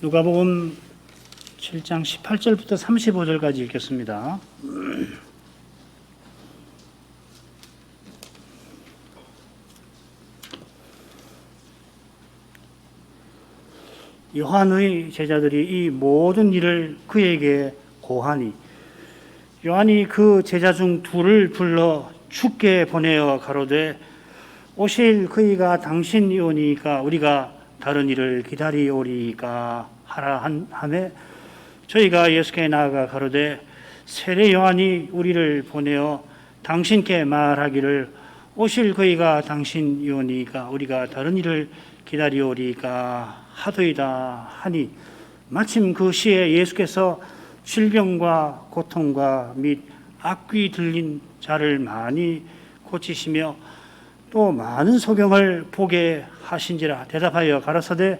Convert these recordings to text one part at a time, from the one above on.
누가복음 7장 18절부터 35절까지 읽겠습니다. 요한의 제자들이 이 모든 일을 그에게 고하니 요한이 그 제자 중 둘을 불러 죽게 보내어 가로되 오실 그이가 당신이오니까 우리가 다른 일을 기다리오리까 하라 하매 저희가 예수께 나아가 가로되 세례 요한이 우리를 보내어 당신께 말하기를 오실 그이가 당신이오니까 우리가 다른 일을 기다리오리까 하더이다 하니 마침 그 시에 예수께서 질병과 고통과 및 악귀 들린 자를 많이 고치시며 또 많은 소경을 보게 하신지라 대답하여 가라사대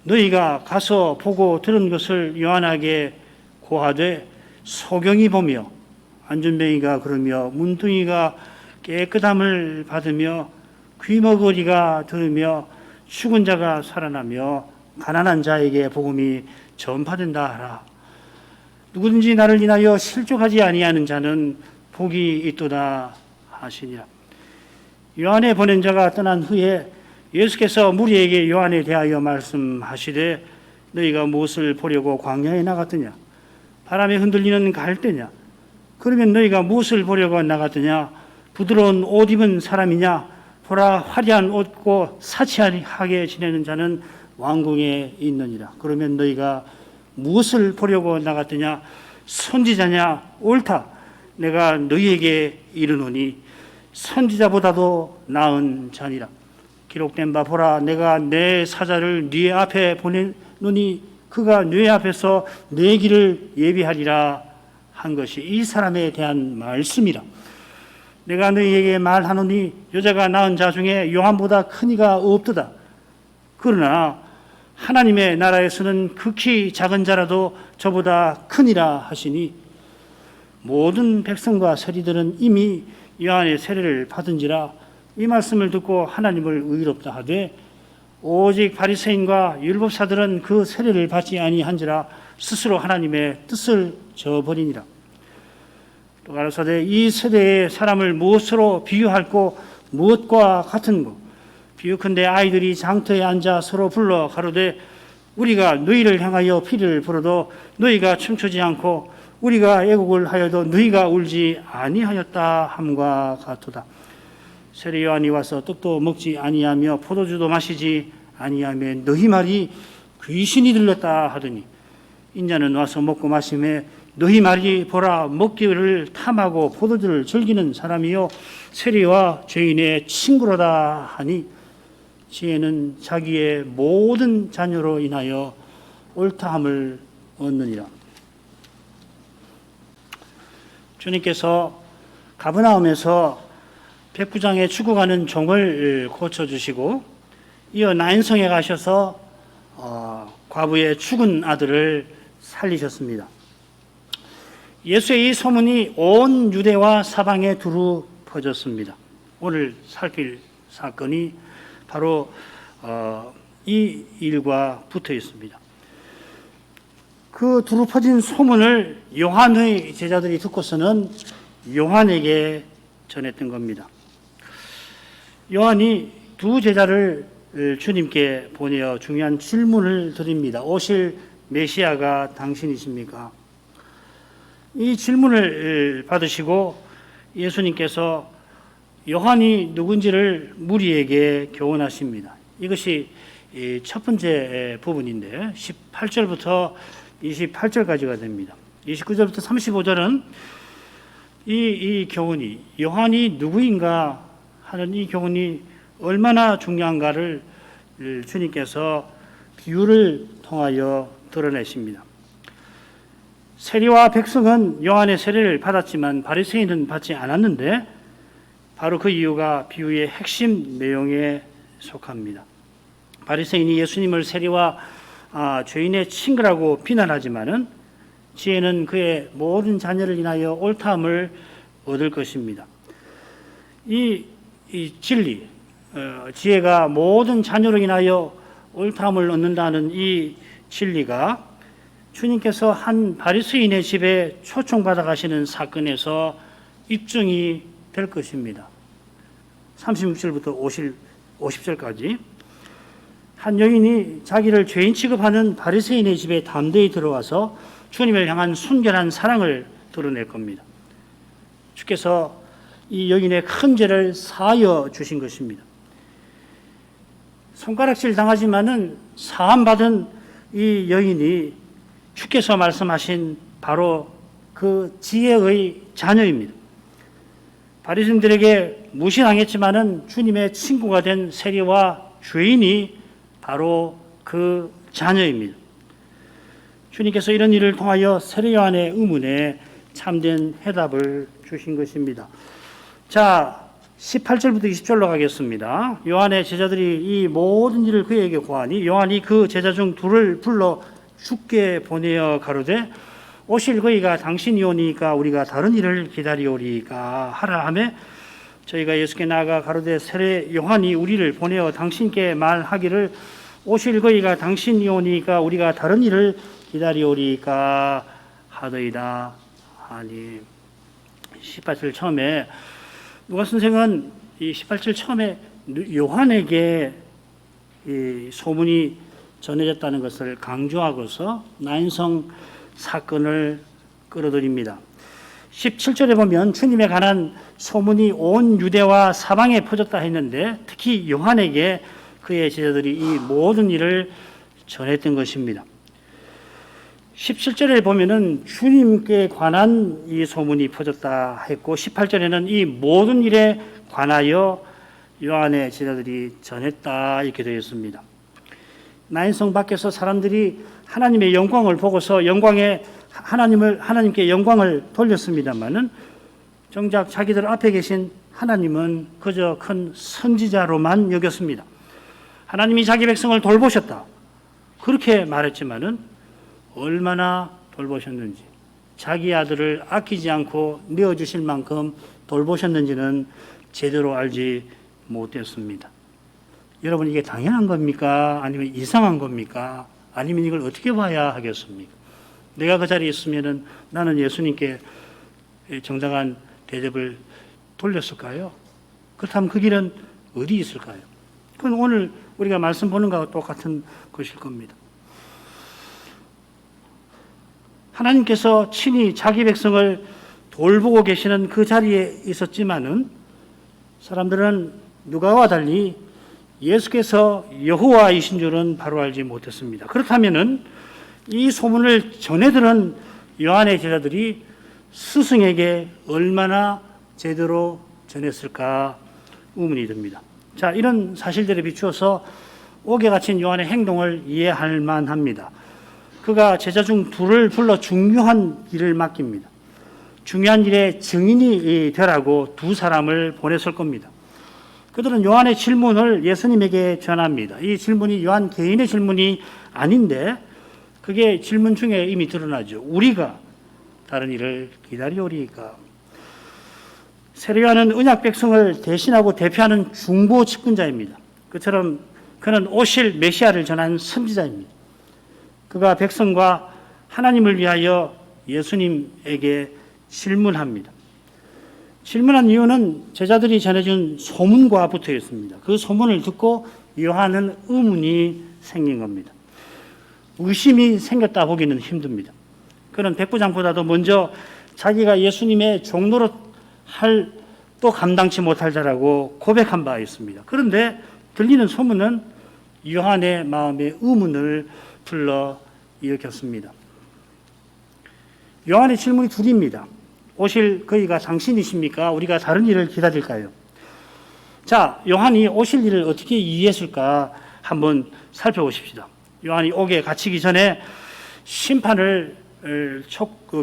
너희가 가서 보고 들은 것을 요한에게 고하되 소경이 보며 안전뱅이가 걸으며 문둥이가 깨끗함을 받으며 귀머거리가 들으며 죽은 자가 살아나며 가난한 자에게 복음이 전파된다 하라. 누구든지 나를 인하여 실족하지 아니하는 자는 복이 있도다 하시니라. 요한의 보낸 자가 떠난 후에 예수께서 무리에게 요한에 대하여 말씀하시되 너희가 무엇을 보려고 광야에 나갔더냐? 바람에 흔들리는 갈대냐? 그러면 너희가 무엇을 보려고 나갔더냐? 부드러운 옷 입은 사람이냐? 보라 화려한 옷 입고 사치하게 지내는 자는 왕궁에 있느니라. 그러면 너희가 무엇을 보려고 나갔더냐? 선지자냐? 옳다. 내가 너희에게 이르노니 선지자보다도 나은 자니라. 기록된 바 보라 내가 내 사자를 네 앞에 보내노니 그가 네 앞에서 내 길을 예비하리라 한 것이 이 사람에 대한 말씀이라. 내가 너희에게 말하노니 여자가 낳은 자 중에 요한보다 큰 이가 없도다. 그러나 하나님의 나라에서는 극히 작은 자라도 저보다 크니라 하시니 모든 백성과 서리들은 이미 요한의 세례를 받은지라. 이 말씀을 듣고 하나님을 의롭다 하되 오직 바리새인과 율법사들은 그 세례를 받지 아니한지라 스스로 하나님의 뜻을 저버리니라. 또 가라사대 이 세대의 사람을 무엇으로 비유할꼬 무엇과 같은고 비유컨대 아이들이 장터에 앉아 서로 불러 가로되 우리가 너희를 향하여 피를 불어도 너희가 춤추지 않고 우리가 애곡을 하여도 너희가 울지 아니하였다 함과 같도다. 세례 요한이 와서 떡도 먹지 아니하며 포도주도 마시지 아니하며 너희 말이 귀신이 들렸다 하더니 인자는 와서 먹고 마시며 너희 말이 보라 먹기를 탐하고 포도주를 즐기는 사람이요 세리와 죄인의 친구로다 하니 지혜는 자기의 모든 자녀로 인하여 옳다함을 얻느니라. 주님께서 가버나움에서 백부장의 죽어가는 종을 고쳐주시고 이어 나인성에 가셔서 과부의 죽은 아들을 살리셨습니다. 예수의 이 소문이 온 유대와 사방에 두루 퍼졌습니다. 오늘 살필 사건이 바로 이 일과 붙어 있습니다. 그 두루 퍼진 소문을 요한의 제자들이 듣고서는 요한에게 전했던 겁니다. 요한이 두 제자를 주님께 보내어 중요한 질문을 드립니다. 오실 메시아가 당신이십니까? 이 질문을 받으시고 예수님께서 요한이 누군지를 무리에게 교훈하십니다. 이것이 첫 번째 부분인데 18절부터 28절까지가 됩니다. 29절부터 35절은 이 교훈이 요한이 누구인가 하는 이 교훈이 얼마나 중요한가를 주님께서 비유를 통하여 드러내십니다. 세리와 백성은 요한의 세례를 받았지만 바리새인은 받지 않았는데 바로 그 이유가 비유의 핵심 내용에 속합니다. 바리새인이 예수님을 세리와 죄인의 친구라고 비난하지만은 지혜는 그의 모든 자녀를 인하여 옳다함을 얻을 것입니다. 이 진리, 지혜가 모든 자녀로 인하여 옳다함을 얻는다는 이 진리가 주님께서 한 바리새인의 집에 초청받아 가시는 사건에서 입증이 될 것입니다. 36절부터 50절까지 한 여인이 자기를 죄인 취급하는 바리새인의 집에 담대히 들어와서 주님을 향한 순결한 사랑을 드러낼 겁니다. 주께서 이 여인의 큰 죄를 사하여 주신 것입니다. 손가락질 당하지만은 사함받은 이 여인이 주께서 말씀하신 바로 그 지혜의 자녀입니다. 바리새인들에게 무시당했지만은 주님의 친구가 된 세리와 죄인이 바로 그 자녀입니다. 주님께서 이런 일을 통하여 세례 요한의 의문에 참된 해답을 주신 것입니다. 자, 18절부터 20절로 가겠습니다. 요한의 제자들이 이 모든 일을 그에게 고하니 요한이 그 제자 중 둘을 불러 주께 보내어 가로되 오실 그이가 당신이 오니까 우리가 다른 일을 기다리오리까 하라 하매 저희가 예수께 나아가 가로되 세례 요한이 우리를 보내어 당신께 말하기를 오실 그이가 당신이 오니까 우리가 다른 일을 기다리오리까 하더이다 하니. 18절 처음에 누가 선생은 이 18절 처음에 요한에게 이 소문이 전해졌다는 것을 강조하고서 나인성 사건을 끌어들입니다. 17절에 보면 주님에 관한 소문이 온 유대와 사방에 퍼졌다 했는데 특히 요한에게 그의 제자들이 이 모든 일을 전했던 것입니다. 17절에 보면은 주님께 관한 이 소문이 퍼졌다 했고 18절에는 이 모든 일에 관하여 요한의 제자들이 전했다 이렇게 되어 있습니다. 나인성 밖에서 사람들이 하나님의 영광을 보고서 하나님께 영광을 돌렸습니다만은 정작 자기들 앞에 계신 하나님은 그저 큰 선지자로만 여겼습니다. 하나님이 자기 백성을 돌보셨다 그렇게 말했지만은 얼마나 돌보셨는지, 자기 아들을 아끼지 않고 내어주실 만큼 돌보셨는지는 제대로 알지 못했습니다. 여러분, 이게 당연한 겁니까? 아니면 이상한 겁니까? 아니면 이걸 어떻게 봐야 하겠습니까? 내가 그 자리에 있으면은 나는 예수님께 정당한 대접을 돌렸을까요? 그렇다면 그 길은 어디 있을까요? 그건 오늘 우리가 말씀 보는 것과 똑같은 것일 겁니다. 하나님께서 친히 자기 백성을 돌보고 계시는 그 자리에 있었지만은 사람들은 누가와 달리 예수께서 여호와이신 줄은 바로 알지 못했습니다. 그렇다면은 이 소문을 전해 들은 요한의 제자들이 스승에게 얼마나 제대로 전했을까 의문이 듭니다. 자, 이런 사실들에 비추어서 옥에 갇힌 요한의 행동을 이해할 만합니다. 그가 제자 중 둘을 불러 중요한 일을 맡깁니다. 중요한 일에 증인이 되라고 두 사람을 보냈을 겁니다. 그들은 요한의 질문을 예수님에게 전합니다. 이 질문이 요한 개인의 질문이 아닌데 그게 질문 중에 이미 드러나죠. 우리가 다른 일을 기다리오리까. 세례 요한은 언약 백성을 대신하고 대표하는 중보 직분자입니다. 그처럼 그는 오실 메시아를 전한 선지자입니다. 그가 백성과 하나님을 위하여 예수님에게 질문합니다. 질문한 이유는 제자들이 전해준 소문과 붙어 있습니다. 그 소문을 듣고 요한은 의문이 생긴 겁니다. 의심이 생겼다 보기는 힘듭니다. 그는 백부장보다도 먼저 자기가 예수님의 종노릇 할 또 감당치 못할 자라고 고백한 바 있습니다. 그런데 들리는 소문은 요한의 마음에 의문을 불러 일으켰습니다. 요한의 질문이 둘입니다. 오실 그이가 당신이십니까? 우리가 다른 일을 기다릴까요? 자, 요한이 오실 일을 어떻게 이해했을까 한번 살펴보십시다. 요한이 옥에 갇히기 전에 심판을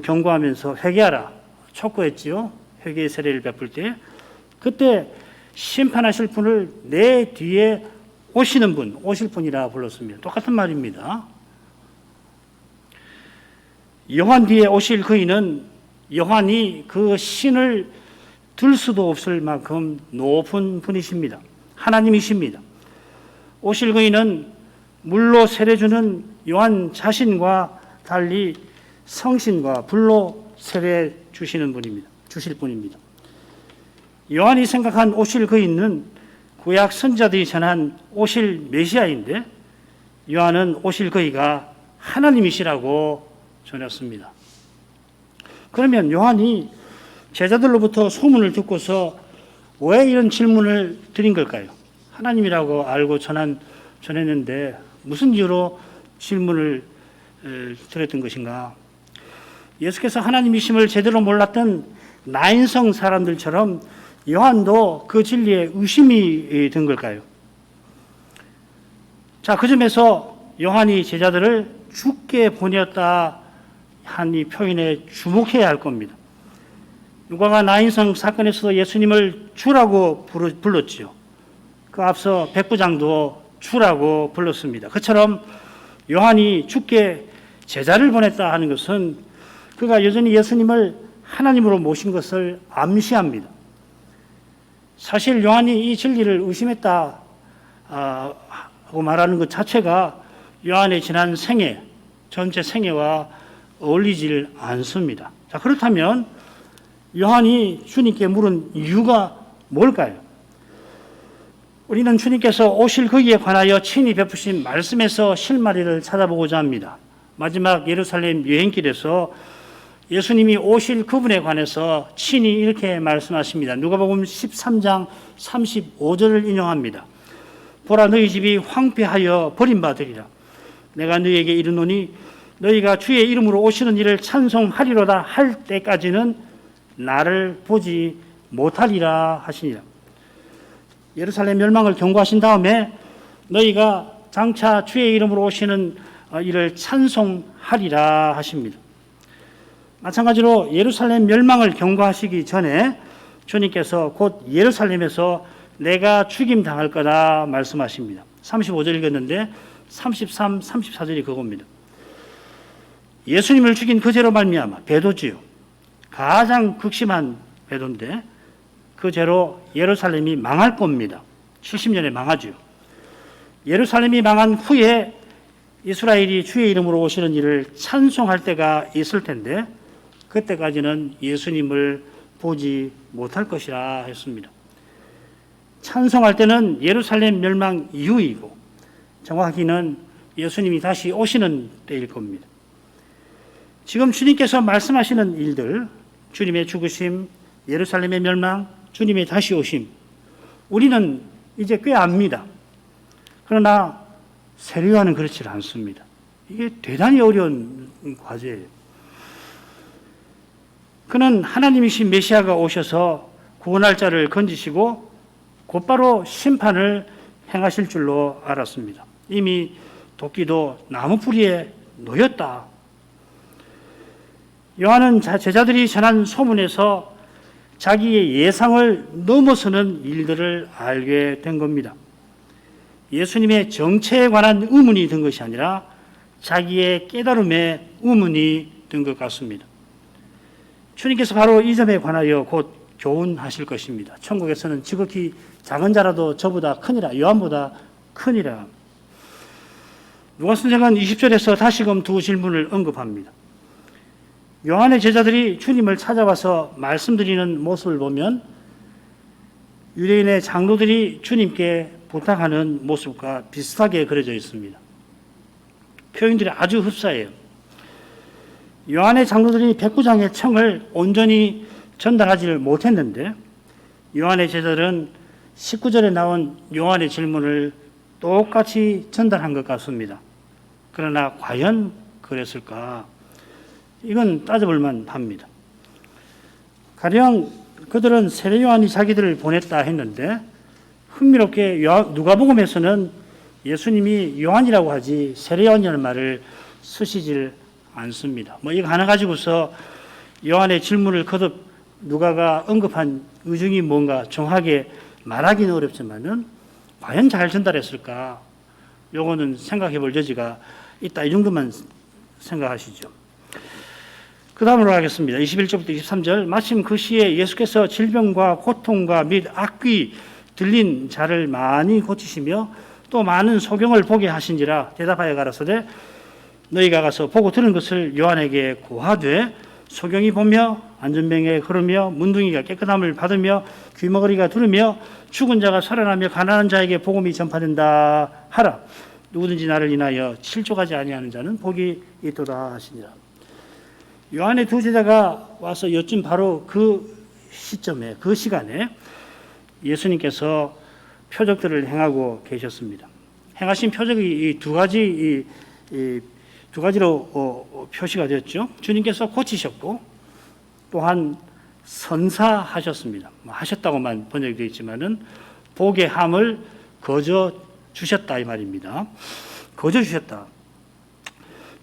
경고하면서 회개하라 촉구했지요. 회개의 세례를 베풀 때 그때 심판하실 분을 내 뒤에 오시는 분, 오실 분이라 불렀습니다. 똑같은 말입니다. 요한 뒤에 오실 그이는 요한이 그 신을 들 수도 없을 만큼 높은 분이십니다. 하나님이십니다. 오실 그이는 물로 세례 주는 요한 자신과 달리 성신과 불로 세례 주실 분입니다. 요한이 생각한 오실 그인은 구약 선자들이 전한 오실 메시아인데 요한은 오실 그이가 하나님이시라고 전했습니다. 그러면 요한이 제자들로부터 소문을 듣고서 왜 이런 질문을 드린 걸까요? 하나님이라고 알고 전했는데 무슨 이유로 질문을 드렸던 것인가? 예수께서 하나님이심을 제대로 몰랐던 나인성 사람들처럼 요한도 그 진리에 의심이 든 걸까요? 자, 그 점에서 요한이 제자들을 죽게 보냈다 한 이 표현에 주목해야 할 겁니다. 누가가 나인성 사건에서도 예수님을 주라고 불렀지요. 그 앞서 백부장도 주라고 불렀습니다. 그처럼 요한이 죽게 제자를 보냈다 하는 것은 그가 여전히 예수님을 하나님으로 모신 것을 암시합니다. 사실 요한이 이 진리를 의심했다 하고 말하는 것 자체가 요한의 지난 생애, 전체 생애와 어울리질 않습니다. 자, 그렇다면 요한이 주님께 물은 이유가 뭘까요? 우리는 주님께서 오실 거기에 관하여 친히 베푸신 말씀에서 실마리를 찾아보고자 합니다. 마지막 예루살렘 여행길에서 예수님이 오실 그분에 관해서 친히 이렇게 말씀하십니다. 누가복음 13장 35절을 인용합니다. 보라, 너희 집이 황폐하여 버림받으리라. 내가 너희에게 이르노니 너희가 주의 이름으로 오시는 이를 찬송하리로다 할 때까지는 나를 보지 못하리라 하시니라. 예루살렘 멸망을 경고하신 다음에 너희가 장차 주의 이름으로 오시는 이를 찬송하리라 하십니다. 마찬가지로 예루살렘 멸망을 경고하시기 전에 주님께서 곧 예루살렘에서 내가 죽임당할 거다 말씀하십니다. 35절 읽었는데 33, 34절이 그겁니다. 예수님을 죽인 그 죄로 말미암아 배도지요. 가장 극심한 배도인데 그 죄로 예루살렘이 망할 겁니다. 70년에 망하죠. 예루살렘이 망한 후에 이스라엘이 주의 이름으로 오시는 일을 찬송할 때가 있을 텐데 그때까지는 예수님을 보지 못할 것이라 했습니다. 찬송할 때는 예루살렘 멸망 이후이고 정확히는 예수님이 다시 오시는 때일 겁니다. 지금 주님께서 말씀하시는 일들, 주님의 죽으심, 예루살렘의 멸망, 주님의 다시 오심, 우리는 이제 꽤 압니다. 그러나 세례요한은 그렇지 않습니다. 이게 대단히 어려운 과제예요. 그는 하나님이신 메시아가 오셔서 구원할 자를 건지시고 곧바로 심판을 행하실 줄로 알았습니다. 이미 도끼도 나무 뿌리에 놓였다. 요한은 제자들이 전한 소문에서 자기의 예상을 넘어서는 일들을 알게 된 겁니다. 예수님의 정체에 관한 의문이 든 것이 아니라 자기의 깨달음에 의문이 든 것 같습니다. 주님께서 바로 이 점에 관하여 곧 교훈하실 것입니다. 천국에서는 지극히 작은 자라도 저보다 크니라, 요한보다 크니라. 누가복음 20절에서 다시금 두 질문을 언급합니다. 요한의 제자들이 주님을 찾아와서 말씀드리는 모습을 보면 유대인의 장로들이 주님께 부탁하는 모습과 비슷하게 그려져 있습니다. 표현들이 아주 흡사해요. 요한의 장로들이 백부장의 청을 온전히 전달하지를 못했는데 요한의 제자들은 19절에 나온 요한의 질문을 똑같이 전달한 것 같습니다. 그러나 과연 그랬을까? 이건 따져볼 만합니다. 가령 그들은 세례 요한이 자기들을 보냈다 했는데 흥미롭게 누가복음에서는 예수님이 요한이라고 하지 세례 요한이라는 말을 쓰시질 않습니다. 이거 하나 가지고서 요한의 질문을 거듭 누가가 언급한 의중이 뭔가 정확하게 말하기는 어렵지만은 과연 잘 전달했을까? 요거는 생각해 볼 여지가 있다. 이 정도만 생각하시죠. 그 다음으로 하겠습니다. 21절부터 23절. 마침 그 시에 예수께서 질병과 고통과 및 악귀 들린 자를 많이 고치시며 또 많은 소경을 보게 하신지라 대답하여 가라사대 너희가 가서 보고 들은 것을 요한에게 고하되 소경이 보며 안전병에 걸으며 문둥이가 깨끗함을 받으며 귀머거리가 들으며 죽은 자가 살아나며 가난한 자에게 복음이 전파된다 하라. 누구든지 나를 인하여 실족하지 아니하는 자는 복이 있도다 하시니라. 요한의 두 제자가 와서 요즘 바로 그 시점에, 그 시간에 예수님께서 표적들을 행하고 계셨습니다. 행하신 표적이 이 두 가지로 표시가 되었죠. 주님께서 고치셨고 또한 선사하셨습니다. 하셨다고만 번역이 되어 있지만은 복의 함을 거저 주셨다 이 말입니다. 거저 주셨다.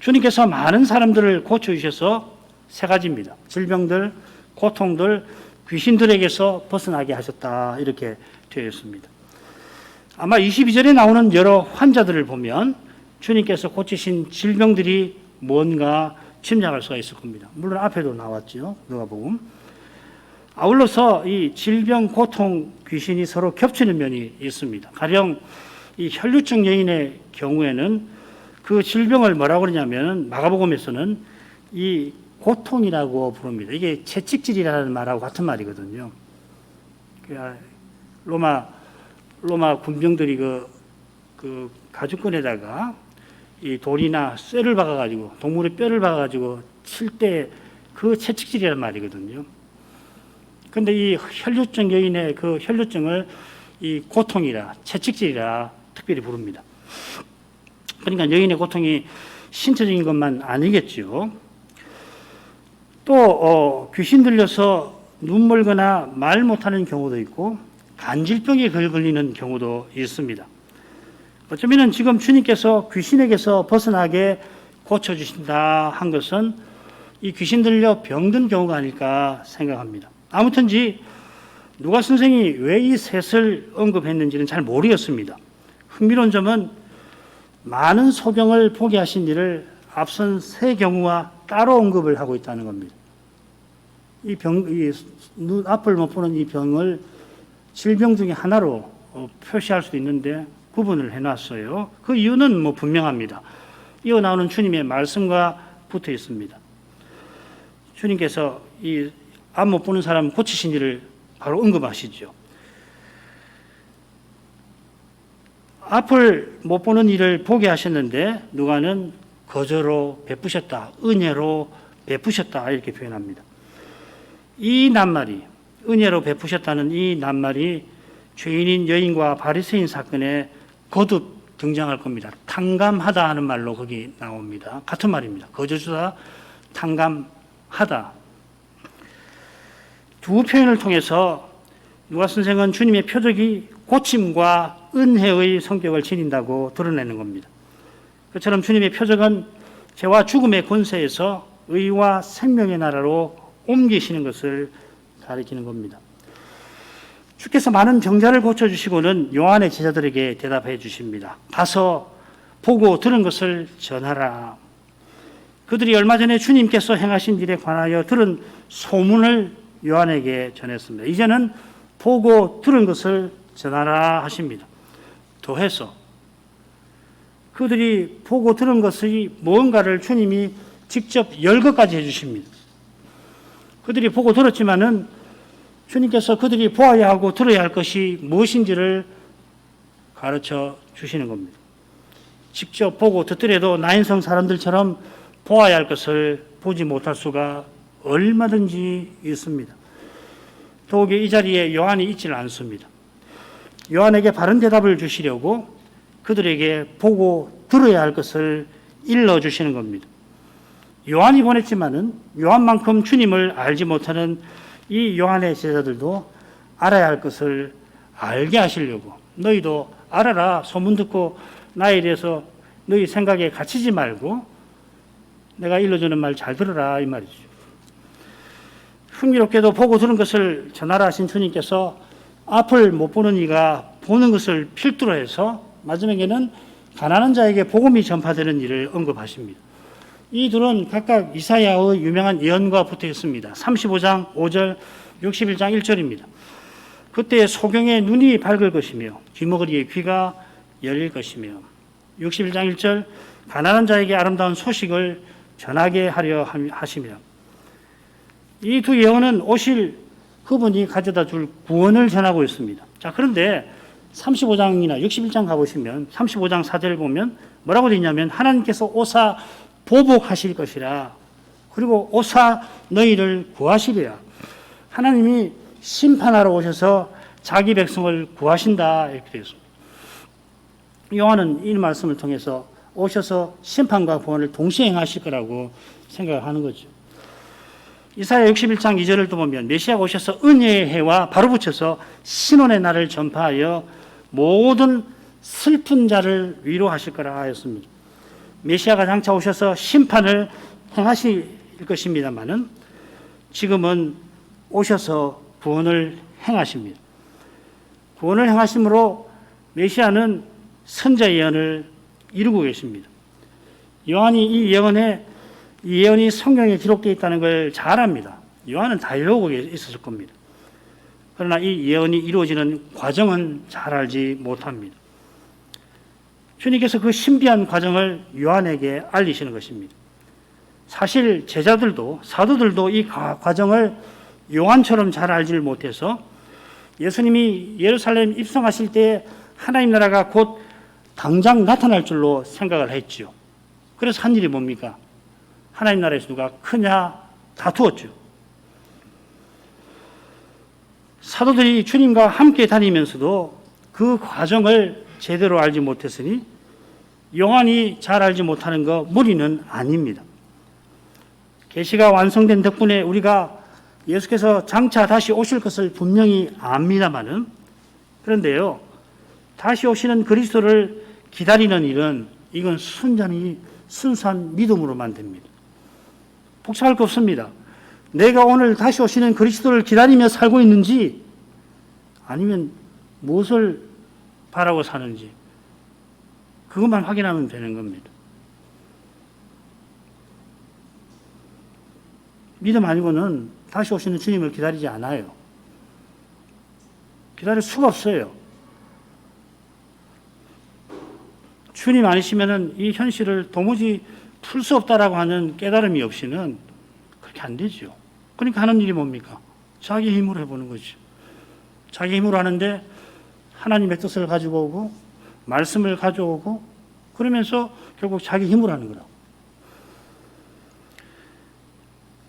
주님께서 많은 사람들을 고쳐 주셔서 세 가지입니다. 질병들, 고통들, 귀신들에게서 벗어나게 하셨다 이렇게 되어 있습니다. 아마 22절에 나오는 여러 환자들을 보면 주님께서 고치신 질병들이 뭔가 짐작할 수가 있을 겁니다. 물론 앞에도 나왔죠. 누가복음. 아울러서 이 질병, 고통, 귀신이 서로 겹치는 면이 있습니다. 가령 이 혈류증 여인의 경우에는 그 질병을 뭐라고 그러냐면 마가복음에서는 이 고통이라고 부릅니다. 이게 채찍질이라는 말하고 같은 말이거든요. 로마 군병들이 그 가죽끈에다가 이 돌이나 쇠를 박아가지고 동물의 뼈를 박아가지고 칠 때 그 채찍질이라는 말이거든요. 그런데 이 혈류증 여인의 그 혈류증을 이 고통이라 채찍질이라 특별히 부릅니다. 그러니까 여인의 고통이 신체적인 것만 아니겠죠. 또 귀신 들려서 눈 멀거나 말 못하는 경우도 있고 간질병에 걸리는 경우도 있습니다. 어쩌면 지금 주님께서 귀신에게서 벗어나게 고쳐주신다 한 것은 이 귀신 들려 병든 경우가 아닐까 생각합니다. 아무튼지 누가 선생이 왜 이 셋을 언급했는지는 잘 모르겠습니다. 흥미로운 점은 많은 소경을 보게 하신 일을 앞선 세 경우와 따로 언급을 하고 있다는 겁니다. 이 눈 앞을 못 보는 이 병을 질병 중에 하나로 표시할 수도 있는데 구분을 해놨어요. 그 이유는 분명합니다. 이어 나오는 주님의 말씀과 붙어 있습니다. 주님께서 이 앞 못 보는 사람 고치신 일을 바로 언급하시죠. 앞을 못 보는 일을 보게 하셨는데 누가는 거저로 베푸셨다, 은혜로 베푸셨다 이렇게 표현합니다. 이 낱말이 은혜로 베푸셨다는 이 낱말이 죄인인 여인과 바리새인 사건에 거듭 등장할 겁니다. 탕감하다 하는 말로 거기 나옵니다. 같은 말입니다. 거저 주다, 탕감하다. 두 표현을 통해서 누가 선생은 주님의 표적이 고침과 은혜의 성격을 지닌다고 드러내는 겁니다. 그처럼 주님의 표적은 죄와 죽음의 권세에서 의와 생명의 나라로 옮기시는 것을 가리키는 겁니다. 주께서 많은 병자를 고쳐주시고는 요한의 제자들에게 대답해 주십니다. 가서 보고 들은 것을 전하라. 그들이 얼마 전에 주님께서 행하신 일에 관하여 들은 소문을 요한에게 전했습니다. 이제는 보고 들은 것을 전하라 하십니다. 더해서 그들이 보고 들은 것이 무언가를 주님이 직접 열거까지 해주십니다. 그들이 보고 들었지만은 주님께서 그들이 보아야 하고 들어야 할 것이 무엇인지를 가르쳐 주시는 겁니다. 직접 보고 듣더라도 나인성 사람들처럼 보아야 할 것을 보지 못할 수가 얼마든지 있습니다. 더욱이 이 자리에 요한이 있지는 않습니다. 요한에게 바른 대답을 주시려고 그들에게 보고 들어야 할 것을 일러주시는 겁니다. 요한이 보냈지만은 요한만큼 주님을 알지 못하는 이 요한의 제자들도 알아야 할 것을 알게 하시려고 너희도 알아라. 소문 듣고 나에 대해서 너희 생각에 갇히지 말고 내가 일러주는 말 잘 들어라 이 말이죠. 흥미롭게도 보고 들은 것을 전하라 하신 주님께서 앞을 못 보는 이가 보는 것을 필두로 해서 마지막에는 가난한 자에게 복음이 전파되는 일을 언급하십니다. 이 둘은 각각 이사야의 유명한 예언과 붙어 있습니다. 35장 5절, 61장 1절입니다. 그때 소경의 눈이 밝을 것이며 귀머거리의 귀가 열릴 것이며 61장 1절 가난한 자에게 아름다운 소식을 전하게 하려 하시며, 이 두 예언은 오실 그분이 가져다 줄 구원을 전하고 있습니다. 자, 그런데 35장이나 61장 가보시면 35장 4절 보면 뭐라고 되어 있냐면, 하나님께서 오사 보복하실 것이라, 그리고 오사 너희를 구하시리라. 하나님이 심판하러 오셔서 자기 백성을 구하신다, 이렇게 되어 있습니다. 요한은 이 말씀을 통해서 오셔서 심판과 구원을 동시에 행하실 거라고 생각을 하는 거죠. 이사야 61장 2절을 또 보면 메시아가 오셔서 은혜의 해와 바로 붙여서 신원의 날을 전파하여 모든 슬픈 자를 위로하실 거라 하였습니다. 메시아가 장차 오셔서 심판을 행하실 것입니다만은 지금은 오셔서 구원을 행하십니다. 구원을 행하심으로 메시아는 선자 예언을 이루고 계십니다. 요한이 이 예언이 성경에 기록되어 있다는 걸 잘 압니다. 요한은 다 이루고 있었을 겁니다. 그러나 이 예언이 이루어지는 과정은 잘 알지 못합니다. 주님께서 그 신비한 과정을 요한에게 알리시는 것입니다. 사실 제자들도 사도들도 이 과정을 요한처럼 잘 알지를 못해서 예수님이 예루살렘 입성하실 때 하나님 나라가 곧 당장 나타날 줄로 생각을 했죠. 그래서 한 일이 뭡니까? 하나님 나라에서 누가 크냐 다투었죠. 사도들이 주님과 함께 다니면서도 그 과정을 제대로 알지 못했으니 요한이 잘 알지 못하는 거 무리는 아닙니다. 계시가 완성된 덕분에 우리가 예수께서 장차 다시 오실 것을 분명히 압니다마는, 그런데요, 다시 오시는 그리스도를 기다리는 일은 이건 순수한 믿음으로만 됩니다. 복잡할 거 없습니다. 내가 오늘 다시 오시는 그리스도를 기다리며 살고 있는지 아니면 무엇을 바라고 사는지 그것만 확인하면 되는 겁니다. 믿음 아니고는 다시 오시는 주님을 기다리지 않아요. 기다릴 수가 없어요. 주님 아니시면은 이 현실을 도무지 풀 수 없다라고 하는 깨달음이 없이는 그렇게 안 되죠. 그러니까 하는 일이 뭡니까? 자기 힘으로 해보는 거죠. 자기 힘으로 하는데 하나님의 뜻을 가지고 오고 말씀을 가져오고 그러면서 결국 자기 힘으로 하는 거라고.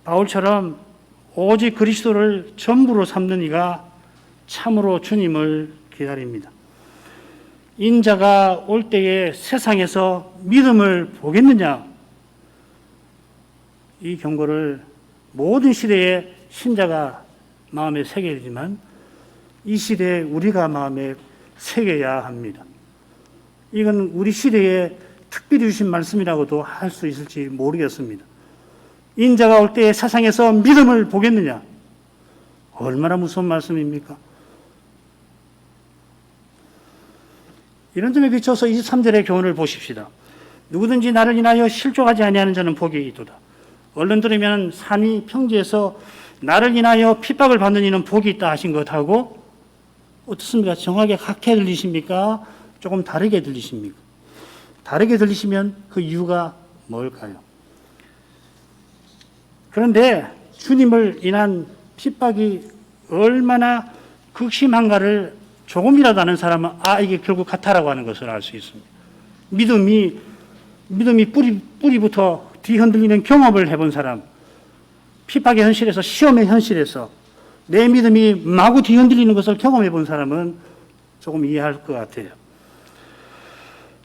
바울처럼 오직 그리스도를 전부로 삼는 이가 참으로 주님을 기다립니다. 인자가 올 때에 세상에서 믿음을 보겠느냐? 이 경고를 모든 시대의 신자가 마음에 새겨야 되지만 이 시대에 우리가 마음에 새겨야 합니다. 이건 우리 시대에 특별히 주신 말씀이라고도 할 수 있을지 모르겠습니다. 인자가 올 때에 세상에서 믿음을 보겠느냐? 얼마나 무서운 말씀입니까? 이런 점에 비춰서 23절의 교훈을 보십시다. 누구든지 나를 인하여 실족하지 아니하는 자는 복이 있도다. 얼른 들으면 산이 평지에서 나를 인하여 핍박을 받는 이는 복이 있다 하신 것하고 어떻습니까? 정확하게 같게 들리십니까? 조금 다르게 들리십니까? 다르게 들리시면 그 이유가 뭘까요? 그런데 주님을 인한 핍박이 얼마나 극심한가를 조금이라도 아는 사람은 이게 결국 같다라고 하는 것을 알 수 있습니다. 믿음이 뿌리부터 뒤흔들리는 경험을 해본 사람, 핍박의 현실에서 시험의 현실에서 내 믿음이 마구 뒤흔들리는 것을 경험해 본 사람은 조금 이해할 것 같아요.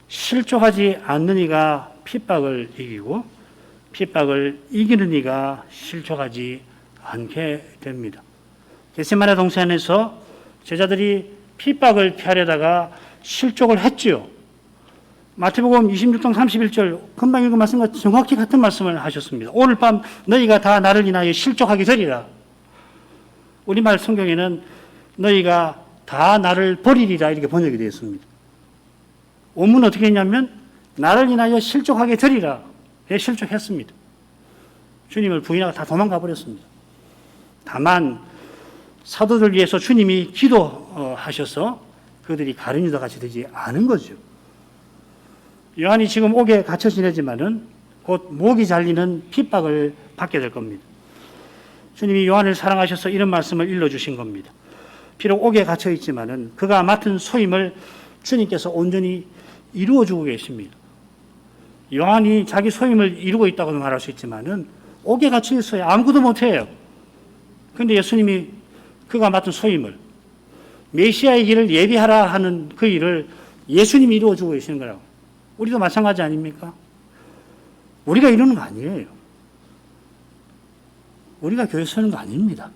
실족하지 않는 이가 핍박을 이기고 핍박을 이기는 이가 실족하지 않게 됩니다. 겟세마네 동산에서 제자들이 핍박을 피하려다가 실족을 했지요. 마태복음 26장 31절 금방 읽은 말씀과 정확히 같은 말씀을 하셨습니다. 오늘 밤 너희가 다 나를 인하여 실족하게 되리라. 우리말 성경에는 너희가 다 나를 버리리라 이렇게 번역이 되어 있습니다. 원문은 어떻게 했냐면 나를 인하여 실족하게 되리라. 예, 실족했습니다. 주님을 부인하고 다 도망가 버렸습니다. 다만 사도들 위해서 주님이 기도하셔서 그들이 가룟유다 같이 되지 않은 거죠. 요한이 지금 옥에 갇혀 지내지만은 곧 목이 잘리는 핍박을 받게 될 겁니다. 주님이 요한을 사랑하셔서 이런 말씀을 일러주신 겁니다. 비록 옥에 갇혀 있지만은 그가 맡은 소임을 주님께서 온전히 이루어주고 계십니다. 요한이 자기 소임을 이루고 있다고도 말할 수 있지만은 옥에 갇혀 있어요. 아무것도 못해요. 그런데 예수님이 그가 맡은 소임을, 메시아의 길을 예비하라 하는 그 일을 예수님이 이루어주고 계시는 거라고. 우리도 마찬가지 아닙니까? 우리가 이루는 거 아니에요. 우리가 교회 서는 거 아닙니다.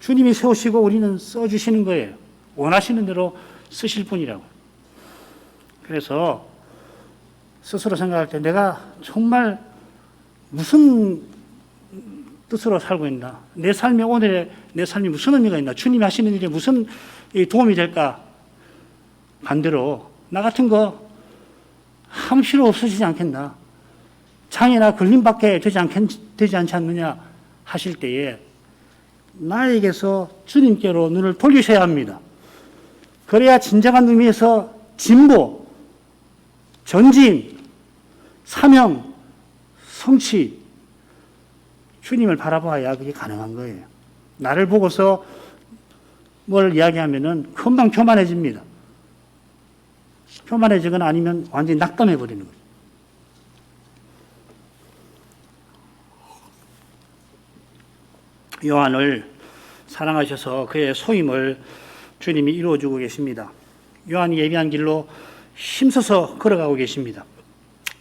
주님이 세우시고 우리는 써주시는 거예요. 원하시는 대로 쓰실 뿐이라고. 그래서 스스로 생각할 때 내가 정말 무슨 뜻으로 살고 있나? 내 삶에 오늘의 내 삶이 무슨 의미가 있나? 주님이 하시는 일에 무슨 도움이 될까? 반대로 나 같은 거 아무 필요 없어지지 않겠나? 장애나 걸림밖에 되지 않지 않느냐 하실 때에 나에게서 주님께로 눈을 돌리셔야 합니다. 그래야 진정한 의미에서 진보, 전진, 사명, 성취, 주님을 바라봐야 그게 가능한 거예요. 나를 보고서 뭘 이야기하면은 금방 교만해집니다. 교만해지거나 아니면 완전히 낙담해버리는 거예요. 요한을 사랑하셔서 그의 소임을 주님이 이루어주고 계십니다. 요한이 예비한 길로 힘써서 걸어가고 계십니다.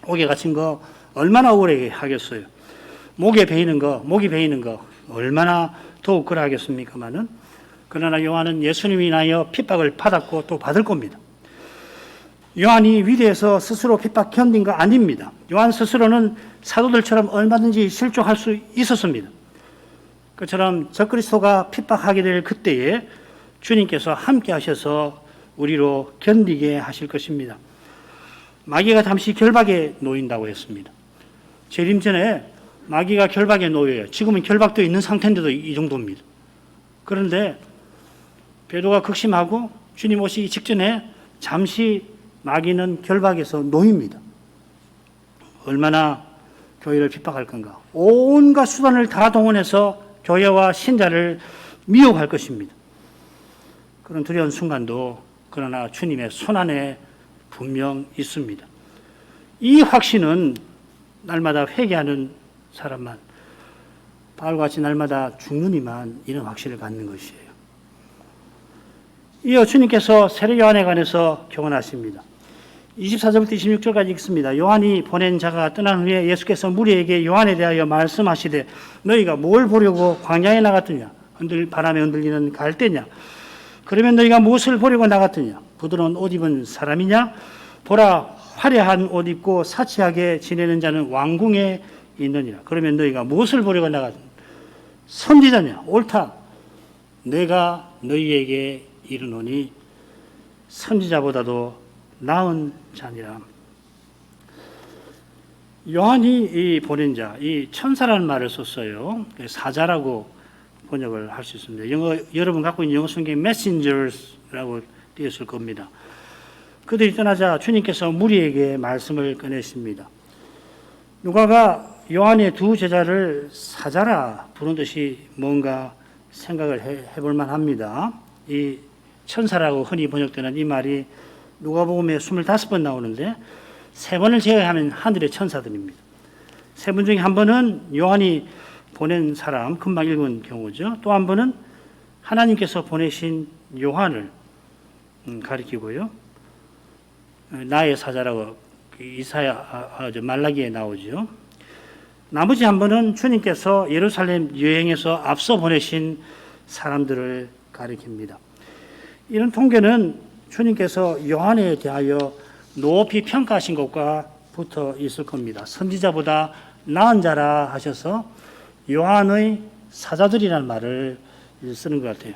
옥에 갇힌 거 얼마나 억울하게 하겠어요. 목이 베이는 거 얼마나 더욱 그래 하겠습니까마는, 그러나 요한은 예수님이 인하여 핍박을 받았고 또 받을 겁니다. 요한이 위대해서 스스로 핍박 견딘 거 아닙니다. 요한 스스로는 사도들처럼 얼마든지 실족할 수 있었습니다. 그처럼 적그리스도가 핍박하게 될 그때에 주님께서 함께 하셔서 우리로 견디게 하실 것입니다. 마귀가 잠시 결박에 놓인다고 했습니다. 재림 전에 마귀가 결박에 놓여요. 지금은 결박도 있는 상태인데도 이 정도입니다. 그런데 베드로가 극심하고 주님 오시기 직전에 잠시 마귀는 결박에서 놓입니다. 얼마나 교회를 핍박할 건가. 온갖 수단을 다 동원해서 교회와 신자를 미혹할 것입니다. 그런 두려운 순간도 그러나 주님의 손안에 분명 있습니다. 이 확신은 날마다 회개하는 사람만, 바울같이 날마다 죽는 이만 이런 확신을 갖는 것이에요. 이어 주님께서 세례 요한에 관해서 교훈하십니다. 24절부터 26절까지 읽습니다. 요한이 보낸 자가 떠난 후에 예수께서 무리에게 요한에 대하여 말씀하시되 너희가 뭘 보려고 광야에 나갔더냐? 바람에 흔들리는 갈대냐? 그러면 너희가 무엇을 보려고 나갔더냐? 부드러운 옷 입은 사람이냐? 보라, 화려한 옷 입고 사치하게 지내는 자는 왕궁에 있느니라. 그러면 너희가 무엇을 보려고 나갔느냐? 선지자냐? 옳다. 내가 너희에게 이르노니 선지자보다도 나은 자니라. 요한이 이 보낸 자, 이 천사라는 말을 썼어요. 사자라고 번역을 할 수 있습니다. 여러분 갖고 있는 영어 성경에 messengers라고 되었을 겁니다. 그들이 떠나자 주님께서 무리에게 말씀을 꺼내십니다. 누가가 요한의 두 제자를 사자라 부른 듯이 뭔가 생각을 해볼 만합니다. 이 천사라고 흔히 번역되는 이 말이 누가복음에 25번 나오는데 3번을 제외하면 하늘의 천사들입니다. 3번 중에 한 번은 요한이 보낸 사람, 금방 읽은 경우죠. 또 한 번은 하나님께서 보내신 요한을 가리키고요. 나의 사자라고 말라기에 나오죠. 나머지 한 번은 주님께서 예루살렘 여행에서 앞서 보내신 사람들을 가리킵니다. 이런 통계는 주님께서 요한에 대하여 높이 평가하신 것과 붙어 있을 겁니다. 선지자보다 나은 자라 하셔서 요한의 사자들이라는 말을 쓰는 것 같아요.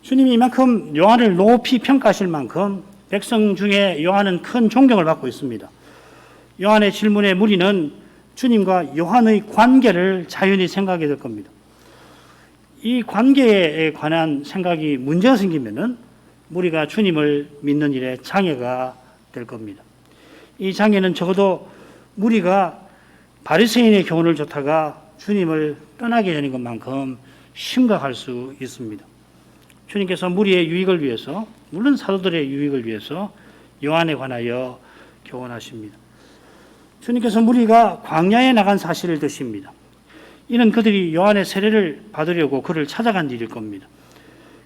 주님이 이만큼 요한을 높이 평가하실 만큼 백성 중에 요한은 큰 존경을 받고 있습니다. 요한의 질문에 무리는 주님과 요한의 관계를 자연히 생각하게 될 겁니다. 이 관계에 관한 생각이 문제가 생기면은 무리가 주님을 믿는 일에 장애가 될 겁니다. 이 장에는 적어도 무리가 바리새인의 교훈을 좇다가 주님을 떠나게 되는 것만큼 심각할 수 있습니다. 주님께서 무리의 유익을 위해서, 물론 사도들의 유익을 위해서 요한에 관하여 교훈하십니다. 주님께서 무리가 광야에 나간 사실을 드십니다. 이는 그들이 요한의 세례를 받으려고 그를 찾아간 일일 겁니다.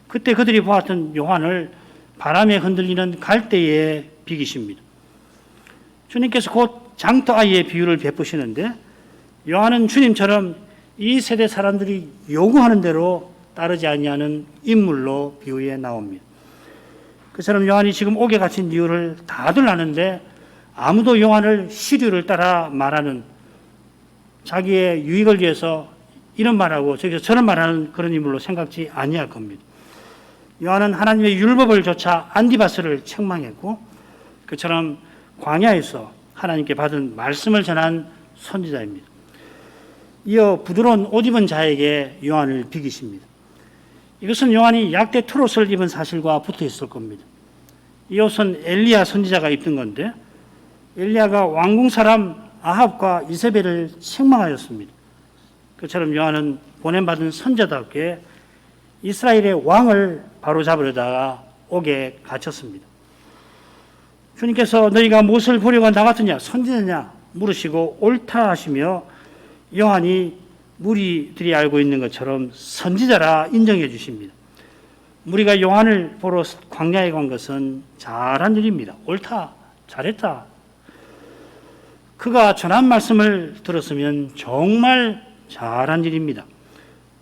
그때 그들이 보았던 요한을 바람에 흔들리는 갈대에 비기십니다. 주님께서 곧 장터아이의 비유를 베푸시는데 요한은 주님처럼 이 세대 사람들이 요구하는 대로 따르지 아니하는 인물로 비유에 나옵니다. 그처럼 요한이 지금 옥에 갇힌 이유를 다들 아는데 아무도 요한을 시류를 따라 말하는, 자기의 유익을 위해서 이런 말하고 저기서 저런 말하는 그런 인물로 생각지 아니할 겁니다. 요한은 하나님의 율법을 조차 안디바스를 책망했고 그처럼 광야에서 하나님께 받은 말씀을 전한 선지자입니다. 이어 부드러운 옷 입은 자에게 요한을 비기십니다. 이것은 요한이 약대 트롯을 입은 사실과 붙어 있을 겁니다. 이 옷은 엘리야 선지자가 입던 건데 엘리야가 왕궁 사람 아합과 이세벨을 책망하였습니다. 그처럼 요한은 보냄받은 선지자답게 이스라엘의 왕을 바로잡으려다가 옥에 갇혔습니다. 주님께서 너희가 무엇을 보려고 나갔느냐, 선지자냐 물으시고 옳다 하시며 요한이 무리들이 알고 있는 것처럼 선지자라 인정해 주십니다. 무리가 요한을 보러 광야에 간 것은 잘한 일입니다. 옳다, 잘했다. 그가 전한 말씀을 들었으면 정말 잘한 일입니다.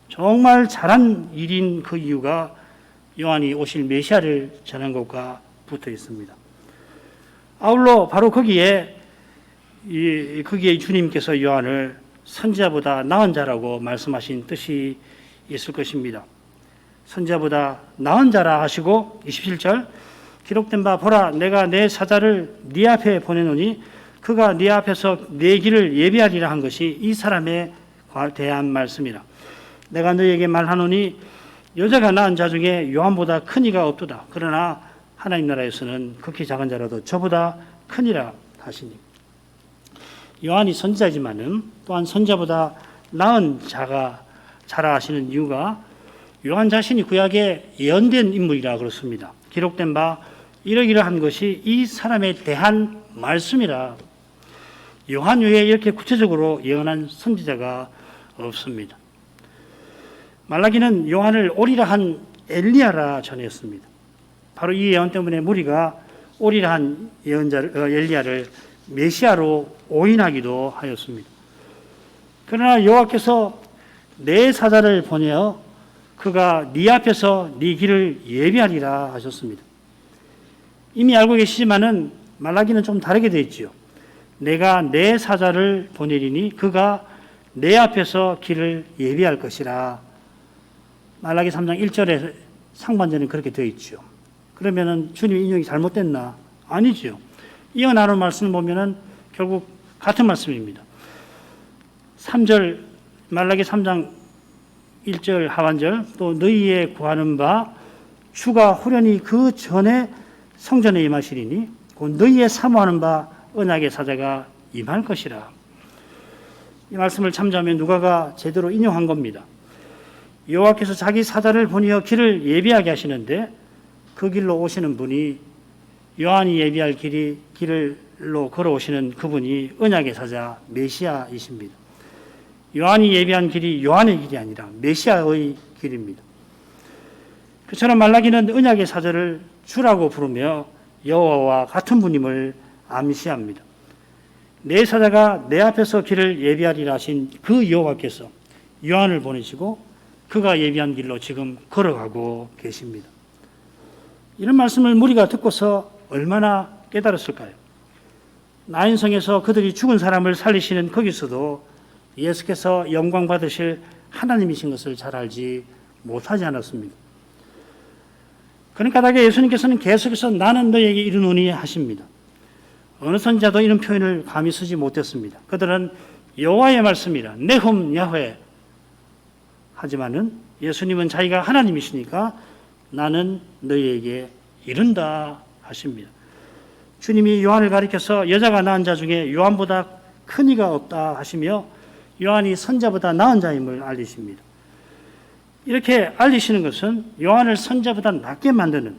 정말 잘한 일인 그 이유가 요한이 오실 메시아를 전한 것과 붙어 있습니다. 아울러 바로 거기에 주님께서 요한을 선지자보다 나은 자라고 말씀하신 뜻이 있을 것입니다. 선지자보다 나은 자라 하시고 27절 기록된 바 보라 내가 내 사자를 네 앞에 보내노니 그가 네 앞에서 네 길을 예비하리라 한 것이 이 사람에 대한 말씀이라. 내가 너에게 말하노니 여자가 낳은 자 중에 요한보다 큰 이가 없도다. 그러나 하나님 나라에서는 극히 작은 자라도 저보다 크니라 하시니. 요한이 선지자지만은 또한 선지자보다 나은 자라 하시는 이유가 요한 자신이 구약에 예언된 인물이라 그렇습니다. 기록된 바 이러이러한 것이 이 사람에 대한 말씀이라. 요한 외에 이렇게 구체적으로 예언한 선지자가 없습니다. 말라기는 요한을 오리라 한 엘리야라 전했습니다. 바로 이 예언 때문에 무리가 오리라 한 엘리야를 메시아로 오인하기도 하였습니다. 그러나 여호와께서 내 사자를 보내어 그가 네 앞에서 네 길을 예비하리라 하셨습니다. 이미 알고 계시지만은 말라기는 좀 다르게 되어 있지요. 내가 내 사자를 보내리니 그가 내 앞에서 길을 예비할 것이라. 말라기 3장 1절에 상반절은 그렇게 되어 있죠. 그러면은 주님 인용이 잘못됐나? 아니죠. 이어 나눈 말씀을 보면은 결국 같은 말씀입니다. 3절 말라기 3장 1절 하반절 또 너희의 구하는 바 주가 후련히 그 전에 성전에 임하시리니 곧 너희의 사모하는 바 언약의 사자가 임할 것이라. 이 말씀을 참조하면 누가가 제대로 인용한 겁니다. 여호와께서 자기 사자를 보내어 길을 예비하게 하시는데 그 길로 오시는 분이 요한이 예비할 길로 걸어오시는 그분이 언약의 사자 메시아이십니다. 요한이 예비한 길이 요한의 길이 아니라 메시아의 길입니다. 그처럼 말라기는 언약의 사자를 주라고 부르며 여호와와 같은 분임을 암시합니다. 내 사자가 내 앞에서 길을 예비하리라 하신 그 여호와께서 요한을 보내시고 그가 예비한 길로 지금 걸어가고 계십니다. 이런 말씀을 무리가 듣고서 얼마나 깨달았을까요? 나인성에서 그들이 죽은 사람을 살리시는 거기서도 예수께서 영광 받으실 하나님이신 것을 잘 알지 못하지 않았습니다. 그러니까 예수님께서는 계속해서 나는 너에게 이르노니 하십니다. 어느 선지자도 이런 표현을 감히 쓰지 못했습니다. 그들은 여호와의 말씀이라 네훔 야훼 하지만은 예수님은 자기가 하나님이시니까 나는 너희에게 이른다 하십니다. 주님이 요한을 가리켜서 여자가 낳은 자 중에 요한보다 큰 이가 없다 하시며 요한이 선자보다 나은 자임을 알리십니다. 이렇게 알리시는 것은 요한을 선자보다 낫게 만드는,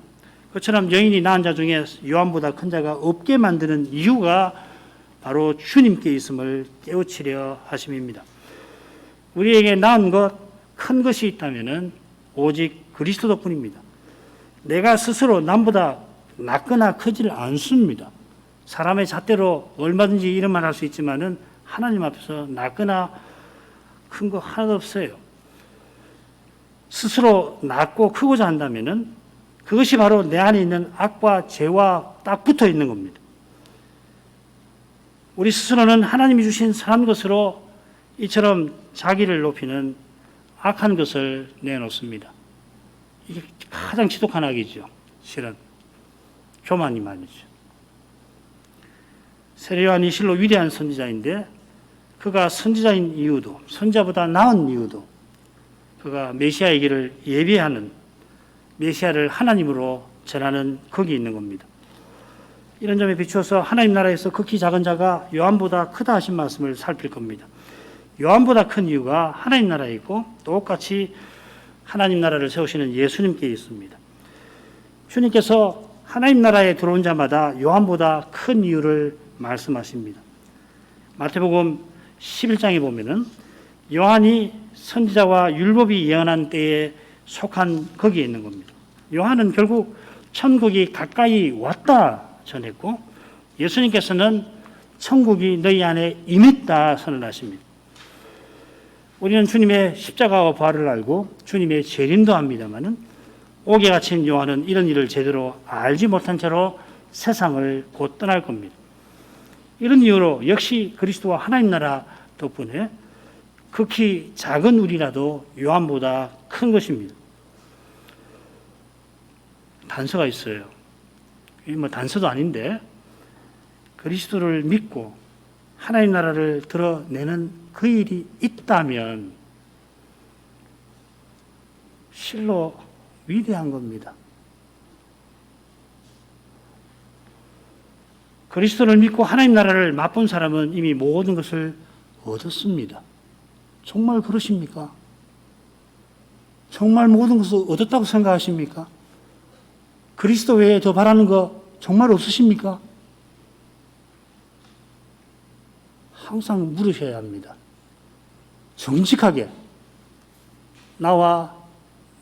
그처럼 여인이 낳은 자 중에 요한보다 큰 자가 없게 만드는 이유가 바로 주님께 있음을 깨우치려 하심입니다. 우리에게 낳은 것, 큰 것이 있다면 오직 그리스도 덕분입니다. 내가 스스로 남보다 낫거나 크지를 않습니다. 사람의 잣대로 얼마든지 이런 말 할 수 있지만은 하나님 앞에서 낫거나 큰 거 하나도 없어요. 스스로 낫고 크고자 한다면은 그것이 바로 내 안에 있는 악과 죄와 딱 붙어 있는 겁니다. 우리 스스로는 하나님이 주신 선한 것으로 이처럼 자기를 높이는 악한 것을 내놓습니다. 이게 가장 지독한 악이죠. 실은 교만이 말이죠. 세례 요한이 실로 위대한 선지자인데 그가 선지자인 이유도, 선자보다 나은 이유도 그가 메시아의 길을 예비하는, 메시아를 하나님으로 전하는 거기 있는 겁니다. 이런 점에 비추어서 하나님 나라에서 극히 작은 자가 요한보다 크다 하신 말씀을 살필 겁니다. 요한보다 큰 이유가 하나님 나라에 있고 똑같이 하나님 나라를 세우시는 예수님께 있습니다. 주님께서 하나님 나라에 들어온 자마다 요한보다 큰 이유를 말씀하십니다. 마태복음 11장에 보면은 요한이 선지자와 율법이 예언한 때에 속한 거기에 있는 겁니다. 요한은 결국 천국이 가까이 왔다 전했고 예수님께서는 천국이 너희 안에 임했다 선언하십니다. 우리는 주님의 십자가와 부활을 알고 주님의 재림도 합니다마는 옥에 갇힌 요한은 이런 일을 제대로 알지 못한 채로 세상을 곧 떠날 겁니다. 이런 이유로 역시 그리스도와 하나님 나라 덕분에 극히 작은 우리라도 요한보다 큰 것입니다. 단서가 있어요. 이게 뭐 단서도 아닌데 그리스도를 믿고 하나님 나라를 드러내는 그 일이 있다면 실로 위대한 겁니다. 그리스도를 믿고 하나님 나라를 맛본 사람은 이미 모든 것을 얻었습니다. 정말 그러십니까? 정말 모든 것을 얻었다고 생각하십니까? 그리스도 외에 더 바라는 거 정말 없으십니까? 항상 물으셔야 합니다. 정직하게 나와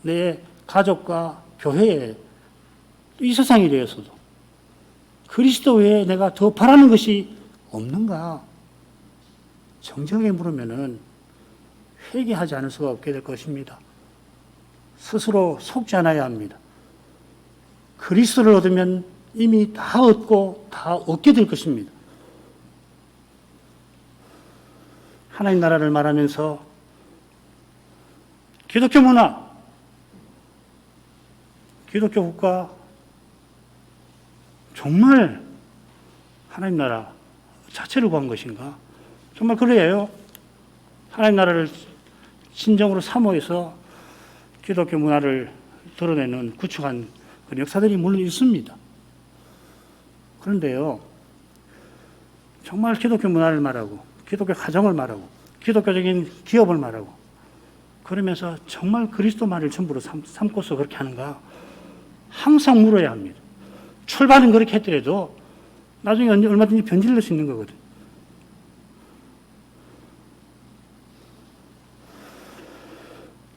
내 가족과 교회에 이 세상에 대해서도 그리스도 외에 내가 더 바라는 것이 없는가? 정직하게 물으면은 회개하지 않을 수가 없게 될 것입니다. 스스로 속지 않아야 합니다. 그리스도를 얻으면 이미 다 얻고 다 얻게 될 것입니다. 하나님 나라를 말하면서 기독교 문화, 기독교 국가, 정말 하나님 나라 자체를 구한 것인가? 정말 그래요. 하나님 나라를 진정으로 사모해서 기독교 문화를 드러내는 구축한 그런 역사들이 물론 있습니다. 그런데요, 정말 기독교 문화를 말하고 기독교 가정을 말하고 기독교적인 기업을 말하고 그러면서 정말 그리스도 말을 전부로 삼고서 그렇게 하는가? 항상 물어야 합니다. 출발은 그렇게 했더라도 나중에 얼마든지 변질될 수 있는 거거든.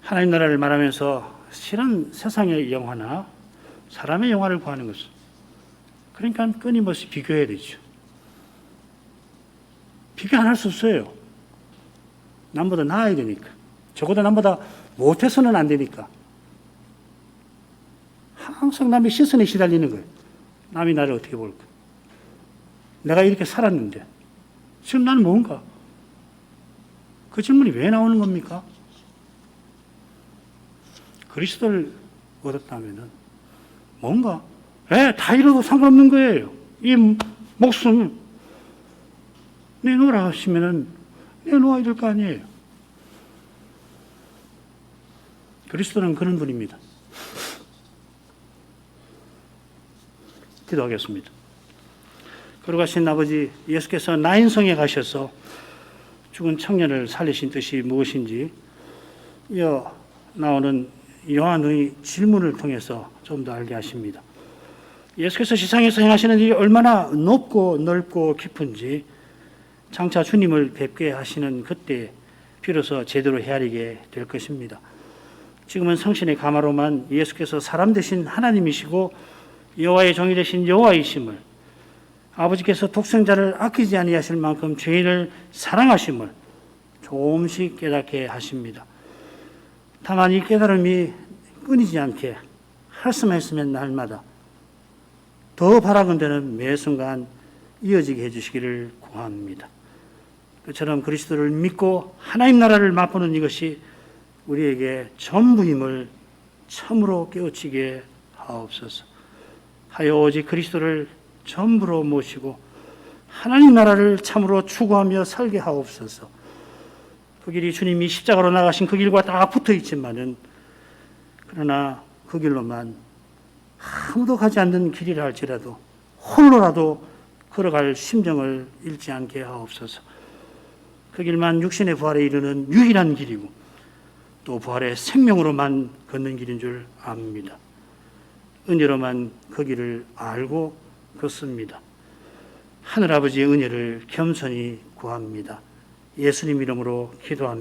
하나님 나라를 말하면서 실은 세상의 영화나 사람의 영화를 구하는 것은 그러니까 끊임없이 비교해야 되죠. 비교 안 할 수 없어요. 남보다 나아야 되니까. 적어도 남보다 못해서는 안 되니까. 항상 남의 시선에 시달리는 거예요. 남이 나를 어떻게 볼까? 내가 이렇게 살았는데 지금 나는 뭔가? 그 질문이 왜 나오는 겁니까? 그리스도를 얻었다면은 뭔가? 다 잃어도 상관없는 거예요. 이 목숨 내놓으라 하시면은 내놓아야 될 거 아니에요. 그리스도는 그런 분입니다. 기도하겠습니다. 걸어가신 아버지 예수께서 나인성에 가셔서 죽은 청년을 살리신 뜻이 무엇인지 이어 나오는 요한의 질문을 통해서 좀 더 알게 하십니다. 예수께서 세상에서 행하시는 일이 얼마나 높고 넓고 깊은지 장차 주님을 뵙게 하시는 그때 비로소 제대로 헤아리게 될 것입니다. 지금은 성신의 가마로만 예수께서 사람 되신 하나님이시고 여호와의 종이 되신 여호와이심을, 아버지께서 독생자를 아끼지 아니하실 만큼 죄인을 사랑하심을 조금씩 깨닫게 하십니다. 다만 이 깨달음이 끊이지 않게 할 수만 있으면 날마다 더 바라건대는 매 순간 이어지게 해주시기를 구합니다. 그처럼 그리스도를 믿고 하나님 나라를 맛보는 이것이 우리에게 전부임을 참으로 깨우치게 하옵소서. 하여 오직 그리스도를 전부로 모시고 하나님 나라를 참으로 추구하며 살게 하옵소서. 그 길이 주님이 십자가로 나가신 그 길과 다 붙어 있지만은, 그러나 그 길로만 아무도 가지 않는 길이라 할지라도 홀로라도 걸어갈 심정을 잃지 않게 하옵소서. 그 길만 육신의 부활에 이르는 유일한 길이고 또 부활의 생명으로만 걷는 길인 줄 압니다. 은혜로만 그 길을 알고 걷습니다. 하늘아버지의 은혜를 겸손히 구합니다. 예수님 이름으로 기도합니다.